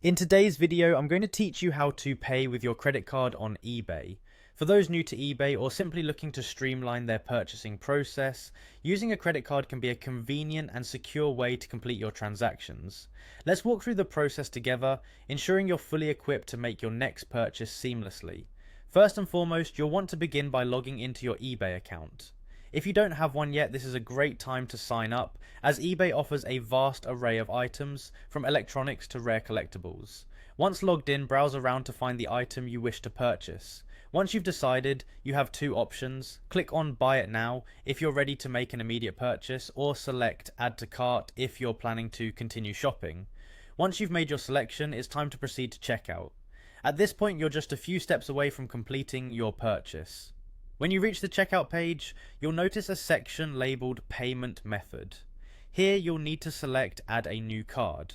In today's video, I'm going to teach you how to pay with your credit card on eBay. For those new to eBay or simply looking to streamline their purchasing process, using a credit card can be a convenient and secure way to complete your transactions. Let's walk through the process together, ensuring you're fully equipped to make your next purchase seamlessly. First and foremost, you'll want to begin by logging into your eBay account. If you don't have one yet, this is a great time to sign up, as eBay offers a vast array of items, from electronics to rare collectibles. Once logged in, browse around to find the item you wish to purchase. Once you've decided, you have two options. Click on Buy It Now if you're ready to make an immediate purchase, or select Add to Cart if you're planning to continue shopping. Once you've made your selection, it's time to proceed to checkout. At this point, you're just a few steps away from completing your purchase. When you reach the checkout page, you'll notice a section labeled Payment Method. Here you'll need to select Add a New Card.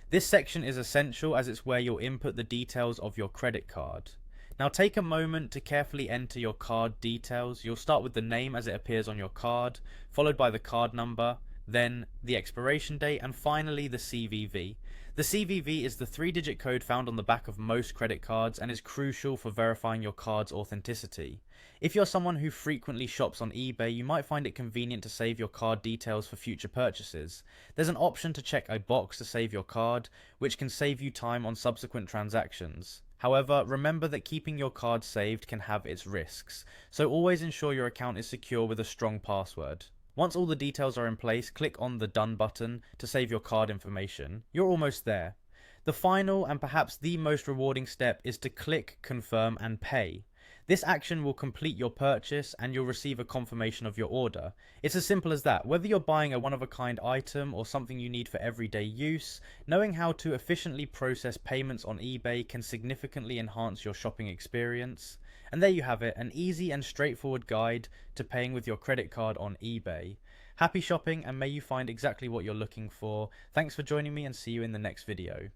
This section is essential as it's where you'll input the details of your credit card. Now take a moment to carefully enter your card details. You'll start with the name as it appears on your card, followed by the card number, then the expiration date, and finally the CVV. The CVV is the 3-digit code found on the back of most credit cards and is crucial for verifying your card's authenticity. If you're someone who frequently shops on eBay, you might find it convenient to save your card details for future purchases. There's an option to check a box to save your card, which can save you time on subsequent transactions. However, remember that keeping your card saved can have its risks, so always ensure your account is secure with a strong password. Once all the details are in place, click on the Done button to save your card information. You're almost there. The final and perhaps the most rewarding step is to click Confirm and Pay. This action will complete your purchase and you'll receive a confirmation of your order. It's as simple as that. Whether you're buying a one-of-a-kind item or something you need for everyday use, knowing how to efficiently process payments on eBay can significantly enhance your shopping experience. And there you have it, an easy and straightforward guide to paying with your credit card on eBay. Happy shopping, and may you find exactly what you're looking for. Thanks for joining me, and see you in the next video.